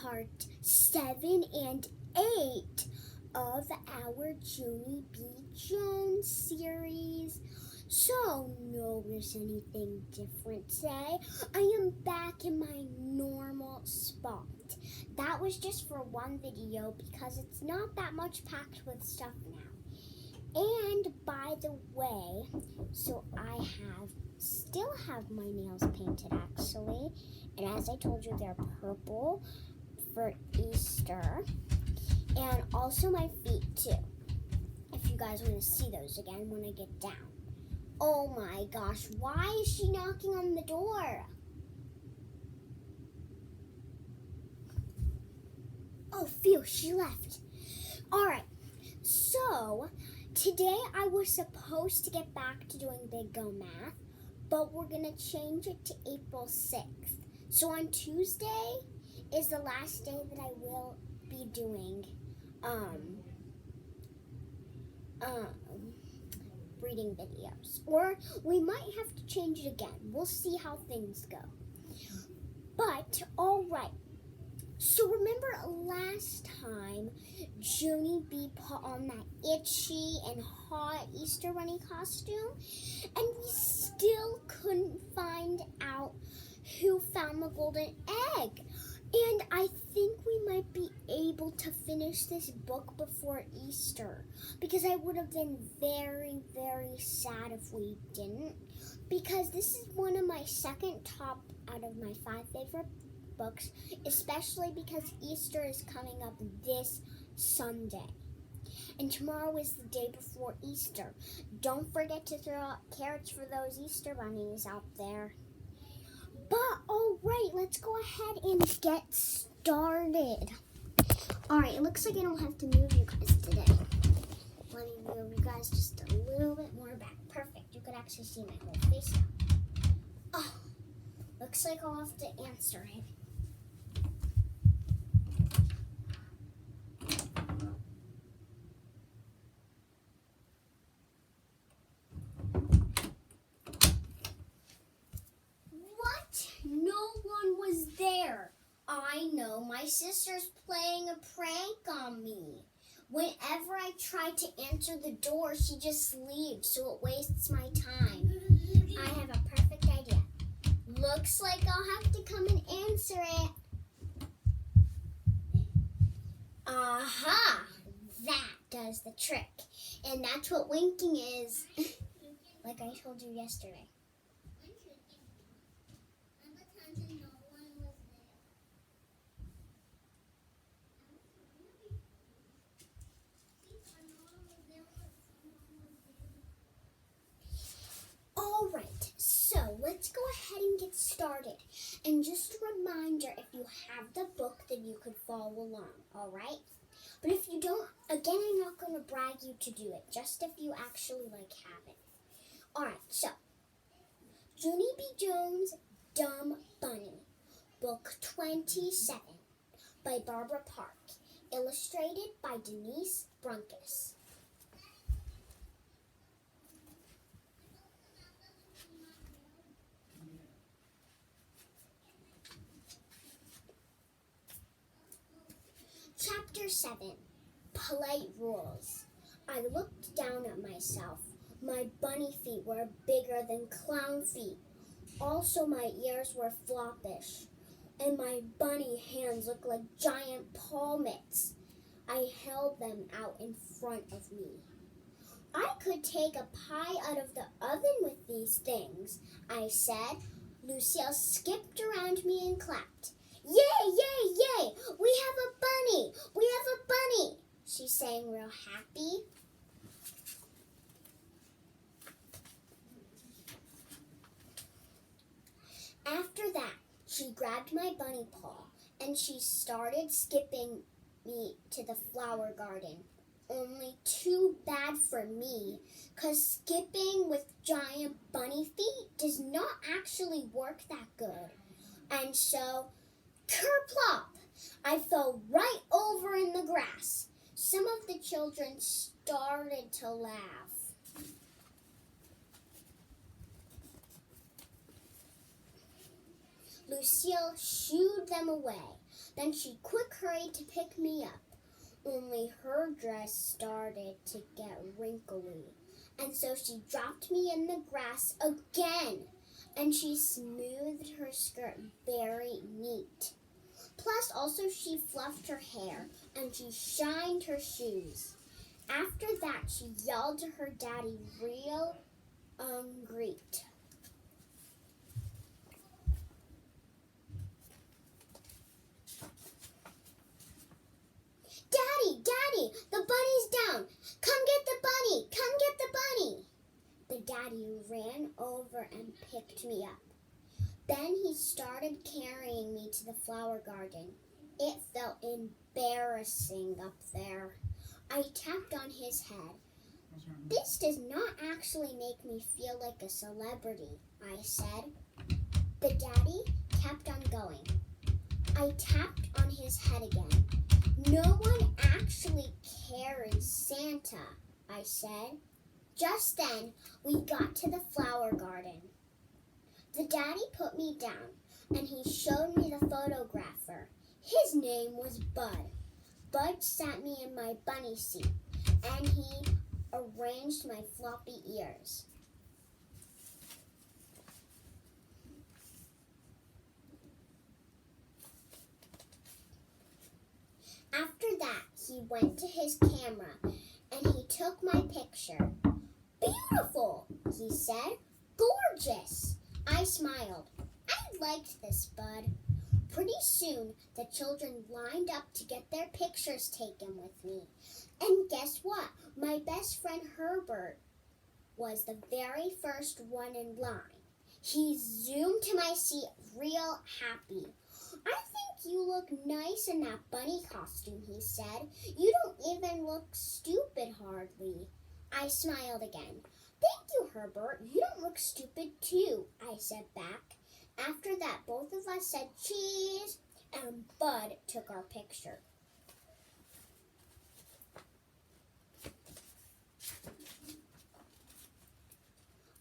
part 7 and 8 of our Junie B Jones series. So, notice anything different today? I am back in my normal spot. That was just for one video because it's not that much packed with stuff now. And by the way, so I still have my nails painted actually. And as I told you, they're purple for Easter. And also my feet too. If you guys want to see those again when I get down. Oh my gosh, why is she knocking on the door? Oh, phew, she left. Alright, so today I was supposed to get back to doing Big Go Math, but we're going to change it to April 6th. So on Tuesday is the last day that I will be doing reading videos. Or we might have to change it again. We'll see how things go. But, alright. So remember last time Junie B put on that itchy and hot Easter Bunny costume, and we still couldn't find out who found the golden egg. And I think we might be able to finish this book before Easter, because I would have been very, very sad if we didn't, because this is one of my second top out of my 5 favorite books, especially because Easter is coming up this Sunday. And tomorrow is the day before Easter. Don't forget to throw out carrots for those Easter bunnies out there. But, alright, let's go ahead and get started. Alright, it looks like I don't have to move you guys today. Let me move you guys just a little bit more back. Perfect. You could actually see my whole face now. Oh, looks like I'll have to answer it. There. I know, my sister's playing a prank on me. Whenever I try to answer the door, she just leaves, so it wastes my time. I have a perfect idea. Looks like I'll have to come and answer it. Aha! That does the trick. And that's what winking is, like I told you yesterday. Alright, so let's go ahead and get started. And just a reminder, if you have the book, then you could follow along, alright? But if you don't, again, I'm not going to brag you to do it, just if you actually have it. Alright, so, Junie B. Jones' Dumb Bunny, Book 27, by Barbara Park, illustrated by Denise Brunkus. Chapter 7, Polite Rules. I looked down at myself. My bunny feet were bigger than clown feet. Also, my ears were floppish, and my bunny hands looked like giant paw mitts. I held them out in front of me. I could take a pie out of the oven with these things, I said. Lucille skipped around me and clapped. Yay, yay, yay! We have a bunny! We have a bunny! She sang real happy. After that, she grabbed my bunny paw and she started skipping me to the flower garden. Only too bad for me, 'cause skipping with giant bunny feet does not actually work that good. And so, kerplop! I fell right over in the grass. Some of the children started to laugh. Lucille shooed them away. Then she quick hurried to pick me up. Only her dress started to get wrinkly, and so she dropped me in the grass again, and she smoothed her skirt very neat. Plus, also she fluffed her hair, and she shined her shoes. After that, she yelled to her daddy real great. Daddy, Daddy, the bunny's down. Come get the bunny, come get the bunny. The daddy ran over and picked me up. Then he started carrying me to the flower garden. It felt embarrassing up there. I tapped on his head. This does not actually make me feel like a celebrity, I said. The daddy kept on going. I tapped on his head again. No one actually carries Santa, I said. Just then, we got to the flower garden. The daddy put me down, and he showed me the photographer. His name was Bud. Bud sat me in my bunny seat, and he arranged my floppy ears. After that, he went to his camera, and he took my picture. Beautiful, he said. Gorgeous. I smiled. I liked this, Bud. Pretty soon, the children lined up to get their pictures taken with me. And guess what? My best friend Herbert was the very first one in line. He zoomed to my seat real happy. I think you look nice in that bunny costume, he said. You don't even look stupid hardly. I smiled again. Thank you, Herbert. You don't look stupid too, I said back. After that, both of us said cheese, and Bud took our picture.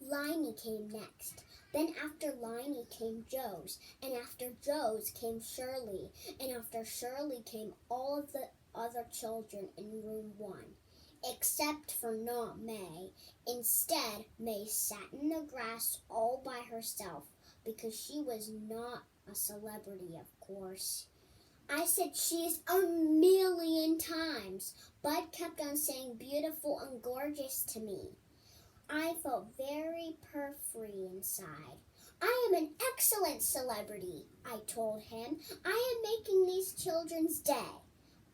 Liney came next. Then after Liney came Joe's, and after Joe's came Shirley, and after Shirley came all of the other children in room 1, except for not May. Instead, May sat in the grass all by herself because she was not a celebrity, of course. I said cheese 1,000,000 times. Bud kept on saying beautiful and gorgeous to me. I felt very free inside. I am an excellent celebrity, I told him. I am making these children's day.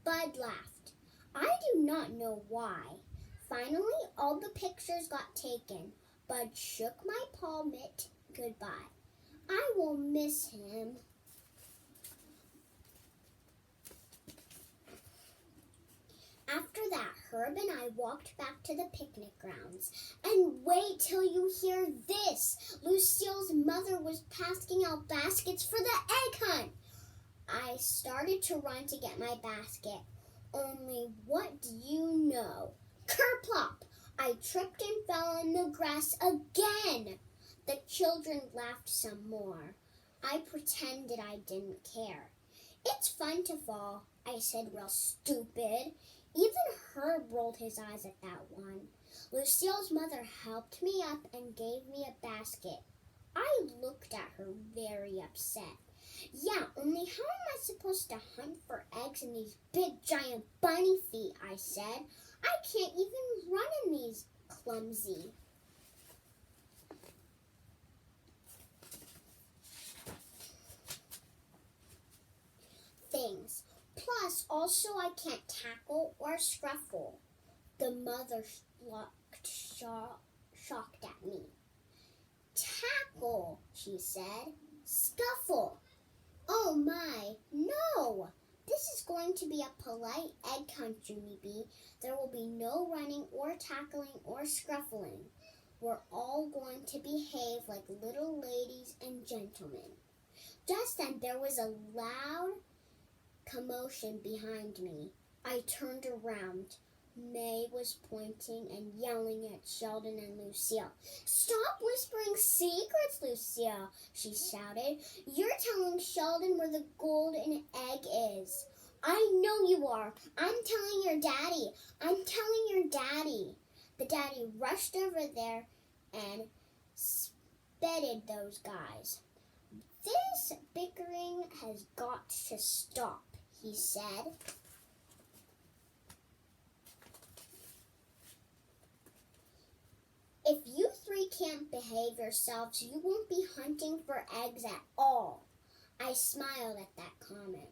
Bud laughed. I do not know why. Finally, all the pictures got taken. Bud shook my paw mitt goodbye. I will miss him. After that, Herb and I walked back to the picnic grounds. And wait till you hear this. Lucille's mother was passing out baskets for the egg hunt. I started to run to get my basket. Only what do you know? Kerplop! I tripped and fell in the grass again. The children laughed some more. I pretended I didn't care. It's fun to fall, I said real stupid. Even Herb rolled his eyes at that one. Lucille's mother helped me up and gave me a basket. I looked at her very upset. Yeah, only how am I supposed to hunt for eggs in these big giant bunny feet, I said. I can't even run in these clumsy. Things. Plus, also I can't tackle or scruffle. The mother looked shocked at me. Tackle, she said. Scuffle. Oh my, no! This is going to be a polite egg hunt, Junie B. There will be no running or tackling or scruffling. We're all going to behave like little ladies and gentlemen. Just then there was a loud commotion behind me. I turned around. May was pointing and yelling at Sheldon and Lucille. "Stop whispering secrets, Lucille," she shouted. "You're telling Sheldon where the golden egg is." "I know you are. I'm telling your daddy. I'm telling your daddy." The daddy rushed over there and spetted those guys. "This bickering has got to stop," he said. "If you three can't behave yourselves, you won't be hunting for eggs at all." I smiled at that comment.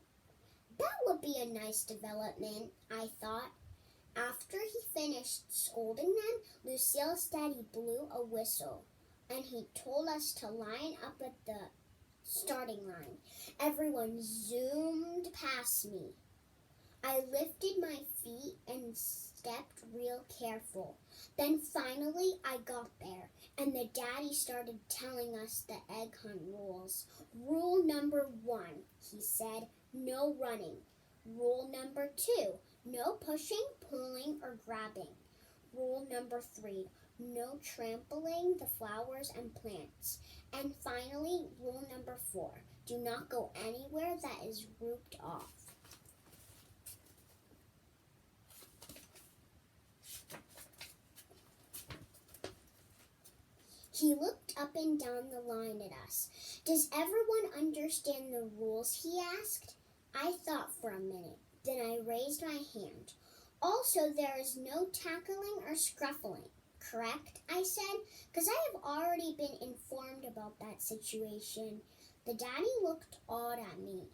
That would be a nice development, I thought. After he finished scolding them, Lucille's daddy blew a whistle, and he told us to line up at the starting line. Everyone zoomed past me. I lifted my feet and stepped real careful. Then finally I got there, and the daddy started telling us the egg hunt rules. "Rule number 1, he said, no running. Rule number 2, no pushing, pulling, or grabbing. Rule number 3, no trampling the flowers and plants. And finally, rule number 4, do not go anywhere that is roped off." He looked up and down the line at us. "Does everyone understand the rules?" he asked. I thought for a minute. Then I raised my hand. "Also, there is no tackling or scruffling, correct?" I said, "because I have already been informed about that situation." The daddy looked awed at me.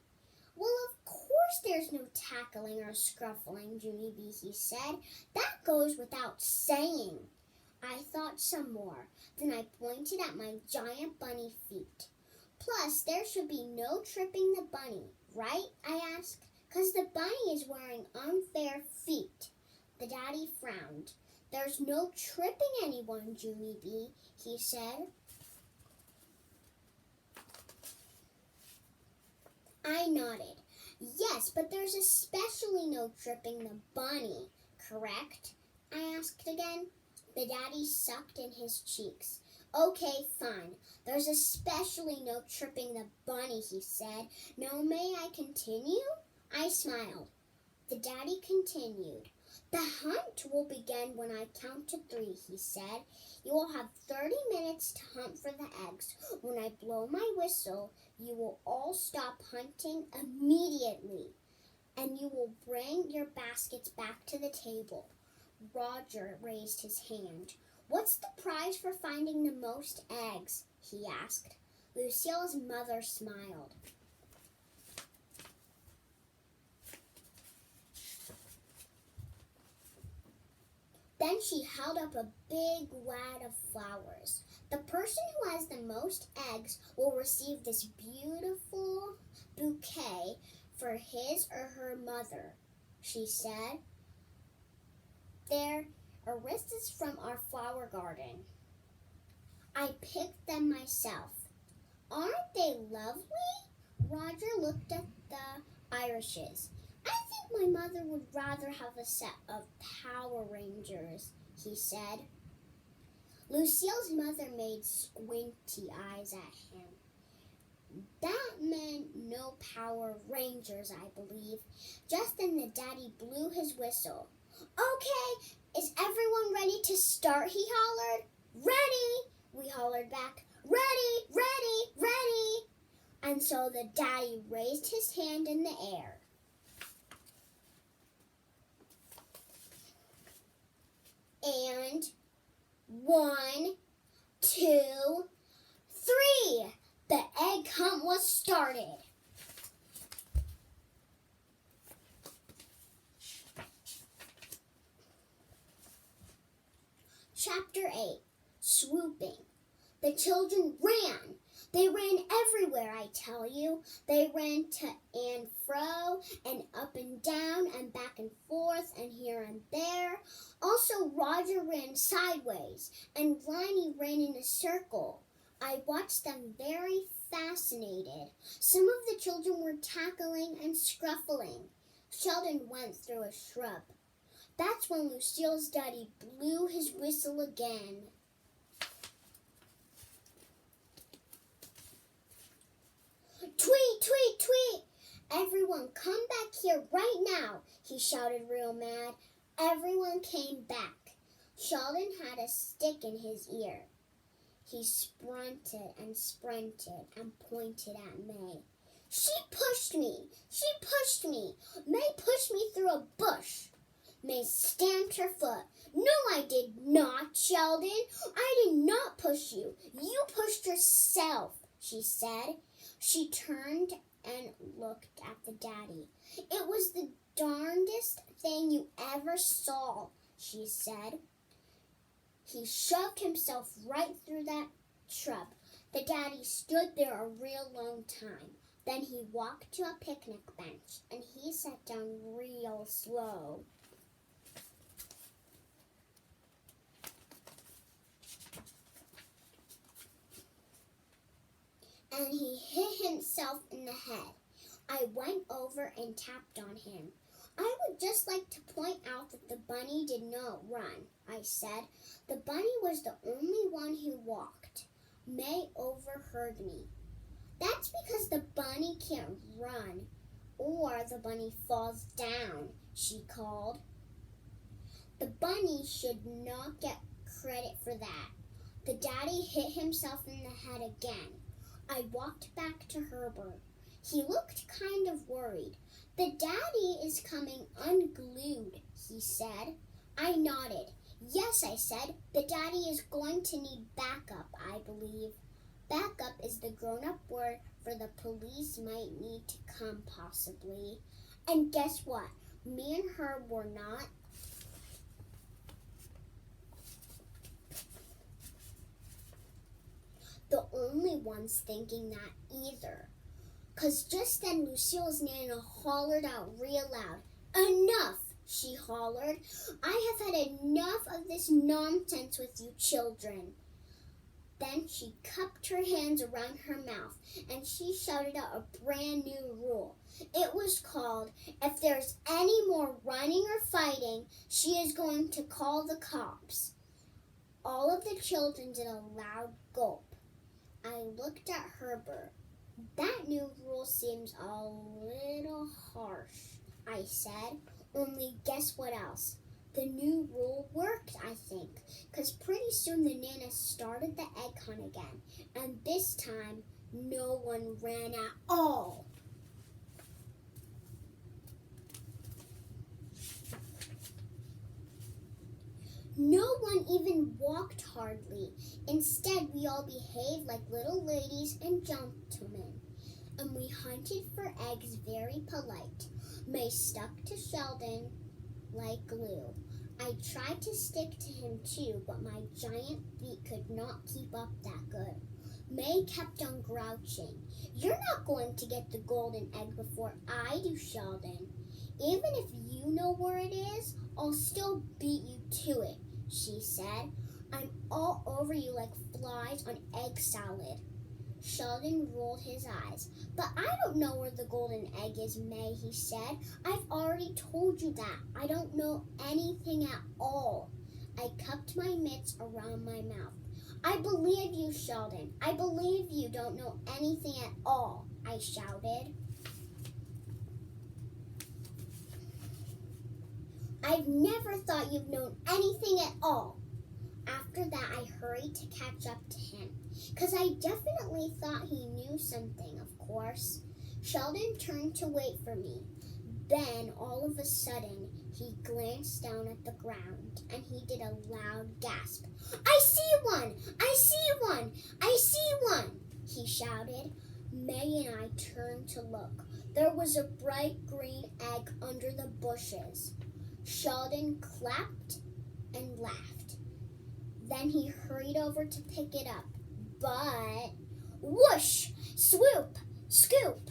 "Well, of course there's no tackling or scruffling, Junie B," he said. "That goes without saying." I thought some more. Then I pointed at my giant bunny feet. "Plus, there should be no tripping the bunny, right?" I asked. "'Cause the bunny is wearing unfair feet." The daddy frowned. "There's no tripping anyone, Junie B," he said. I nodded. "Yes, but there's especially no tripping the bunny, correct?" I asked again. The daddy sucked in his cheeks. "Okay, fine. There's especially no tripping the bunny," he said. "Now may I continue?" I smiled. The daddy continued. "The hunt will begin when I count to 3, he said. You will have 30 minutes to hunt for the eggs. When I blow my whistle, you will all stop hunting immediately, and you will bring your baskets back to the table." Roger raised his hand. "What's the prize for finding the most eggs?" he asked. Lucille's mother smiled. Then she held up a big wad of flowers. "The person who has the most eggs will receive this beautiful bouquet for his or her mother," she said. "They're iris from our flower garden. I picked them myself." "Aren't they lovely?" Roger looked at the irises. "I think my mother would rather have a set of Power Rangers," he said. Lucille's mother made squinty eyes at him. That meant no Power Rangers, I believe. Just then the daddy blew his whistle. "Okay, is everyone ready to start?" he hollered. "Ready!" we hollered back. "Ready, ready, ready!" And so the daddy raised his hand in the air. And 1, 2, 3. The egg hunt was started. Chapter 8. Swooping. The children ran. They ran everywhere, I tell you. They ran to and fro and up and down and back and forth and here and there. Also, Roger ran sideways and Liney ran in a circle. I watched them very fascinated. Some of the children were tackling and scruffling. Sheldon went through a shrub. That's when Lucille's daddy blew his whistle again. Tweet, tweet, tweet! Everyone come back here right now, he shouted real mad. Everyone came back. Sheldon had a stick in his ear. He sprinted and pointed at May. She pushed me! She pushed me! May pushed me through a bush. May stamped her foot. No, I did not, Sheldon. I did not push you. You pushed yourself, she said. She turned and looked at the daddy. It was the darndest thing you ever saw, she said. He shoved himself right through that shrub. The daddy stood there a real long time. Then he walked to a picnic bench and he sat down real slow. And he hit himself in the head. I went over and tapped on him. I would just like to point out that the bunny did not run, I said. The bunny was the only one who walked. May overheard me. That's because the bunny can't run, or the bunny falls down, she called. The bunny should not get credit for that. The daddy hit himself in the head again. I walked back to Herbert. He looked kind of worried. The daddy is coming unglued, he said. I nodded. Yes, I said, the daddy is going to need backup, I believe. Backup is the grown-up word for the police might need to come, possibly. And guess what? Me and Herb were not the only ones thinking that either. 'Cause just then Lucille's Nana hollered out real loud. Enough, she hollered. I have had enough of this nonsense with you children. Then she cupped her hands around her mouth and she shouted out a brand new rule. It was called, if there's any more running or fighting, she is going to call the cops. All of the children did a loud gulp. I looked at Herbert. That new rule seems a little harsh, I said. Only guess what else? The new rule worked, I think, because pretty soon the Nana started the egg hunt again, and this time no one ran at all. No one even walked hardly. Instead, we all behaved like little ladies and gentlemen, and we hunted for eggs very polite. May stuck to Sheldon like glue. I tried to stick to him too, but my giant feet could not keep up that good. May kept on grouching. You're not going to get the golden egg before I do, Sheldon. Even if you know where it is, I'll still beat you to it, she said. I'm all over you like flies on egg salad. Sheldon rolled his eyes. But I don't know where the golden egg is, May, he said. I've already told you that. I don't know anything at all. I cupped my mitts around my mouth. I believe you, Sheldon. I believe you don't know anything at all, I shouted. I've never thought you've known anything at all. After that, I hurried to catch up to him, 'cause I definitely thought he knew something, of course. Sheldon turned to wait for me. Then, all of a sudden, he glanced down at the ground, and he did a loud gasp. I see one! I see one! I see one! He shouted. May and I turned to look. There was a bright green egg under the bushes. Sheldon clapped and laughed. Then he hurried over to pick it up. But, whoosh, swoop, scoop.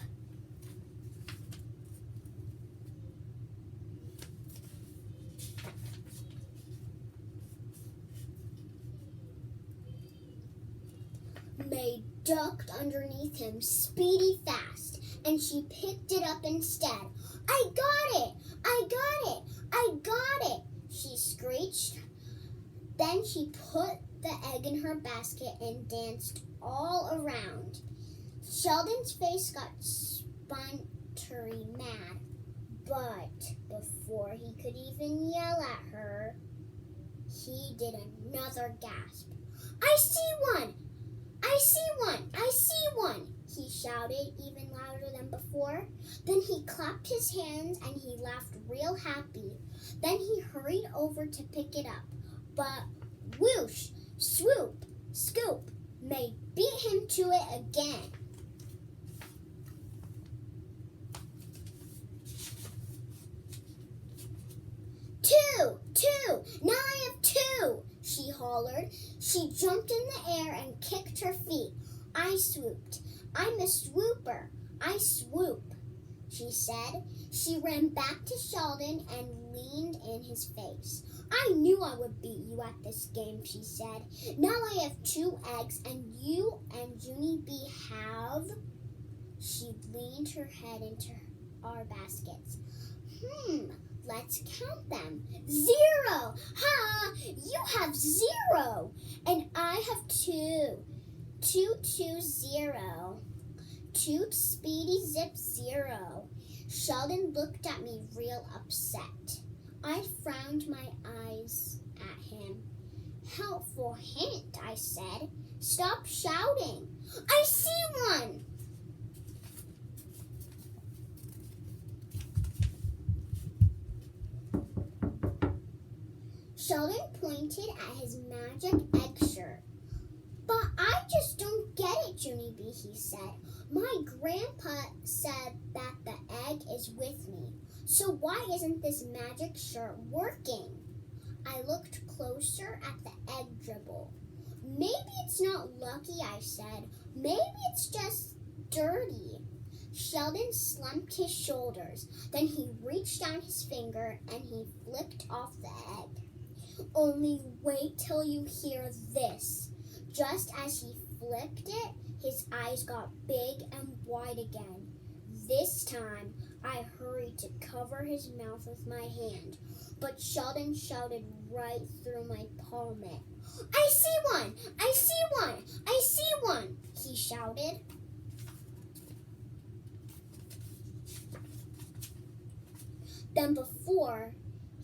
May ducked underneath him speedy fast, and she picked it up instead. I got it! I got it! I got it! she screeched. Then she put the egg in her basket and danced all around. Sheldon's face got splintery mad, but before he could even yell at her, he did another gasp. "I see one! I see one! I see one!" he shouted even louder than before. Then he clapped his hands and he laughed real happy. Then he hurried over to pick it up. But whoosh, swoop, scoop, May beat him to it again. Two! Now I have two! She hollered. She jumped in the air and kicked her feet. I swooped. I'm a swooper. I swoop, she said. She ran back to Sheldon and leaned in his face. I knew I would beat you at this game, she said. Now I have 2 eggs and you and Junie B have... She leaned her head into our baskets. Let's count them. 0! Ha! You have 0! And I have 2. 2, 2, 0. 2 speedy zip 0. Sheldon looked at me real upset. I frowned my eyes at him. Helpful hint, I said. Stop shouting. I see one! Sheldon pointed at his magic egg shirt. But I just don't get it, Junie B, he said. My grandpa said that the egg is with me. So why isn't this magic shirt working? I looked closer at the egg dribble. Maybe it's not lucky, I said. Maybe it's just dirty. Sheldon slumped his shoulders. Then he reached down his finger and he flicked off the egg. Only wait till you hear this. Just as he flicked it, his eyes got big and wide again. This time, I hurried to cover his mouth with my hand, but Sheldon shouted right through my palm. I see one! I see one! I see one! He shouted. Then before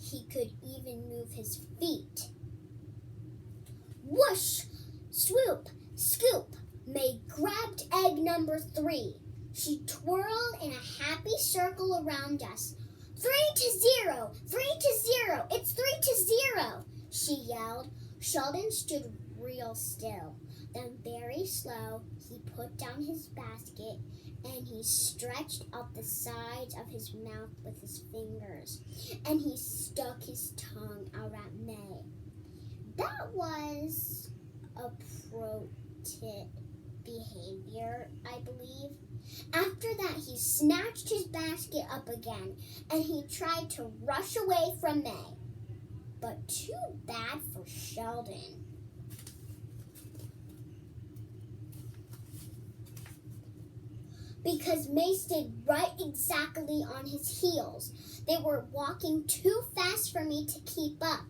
he could even move his feet, whoosh! Swoop, scoop, May grabbed egg number 3. She twirled in a happy circle around us. 3 to 0, 3 to 0, it's 3 to 0, she yelled. Sheldon stood real still. Then very slow, he put down his basket and he stretched out the sides of his mouth with his fingers. And he stuck his tongue out at May. That was appropriate behavior, I believe. After that, he snatched his basket up again and he tried to rush away from May. But too bad for Sheldon. Because May stayed right exactly on his heels. They were walking too fast for me to keep up.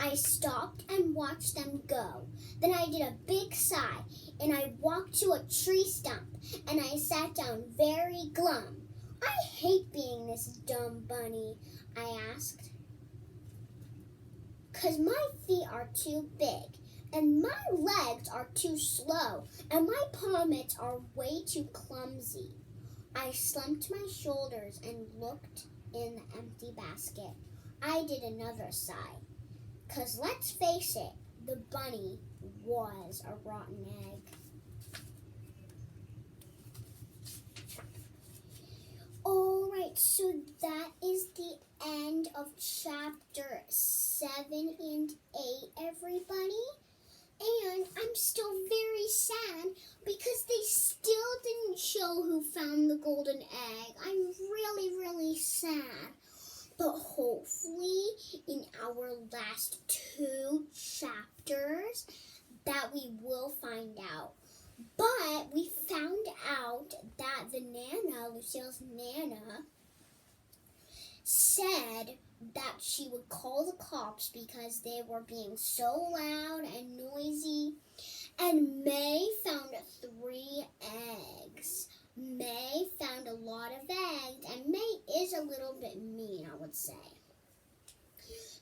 I stopped and watched them go. Then I did a big sigh, and I walked to a tree stump, and I sat down very glum. I hate being this dumb bunny, I asked. 'Cause my feet are too big, and my legs are too slow, and my palms are way too clumsy. I slumped my shoulders and looked in the empty basket. I did another sigh. 'Cause let's face it, the bunny was a rotten egg. Alright, so that is the end of chapter 7 and 8, everybody. And I'm still very sad because they still didn't show who found the golden egg. I'm really, really sad. But hopefully in our last 2 chapters that we will find out. But we found out that the Nana, Lucille's Nana, said that she would call the cops because they were being so loud and noisy. And May found 3 eggs. May found a lot of eggs, and May is a little bit mean, I would say.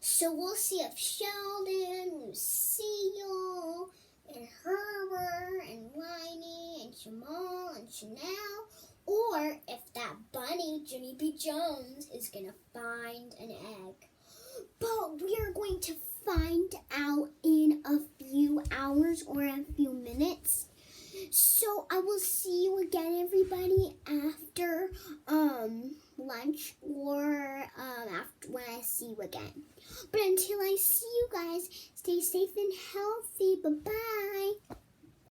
So we'll see if Sheldon, Lucille, and Herbert, and Liney, and Jamal, and Chanel, or if that bunny, Junie B. Jones, is going to find an egg. But we are going to find out in a few hours or a few minutes. So I will see you again, everybody, after lunch or after when I see you again. But until I see you guys, stay safe and healthy. Bye-bye.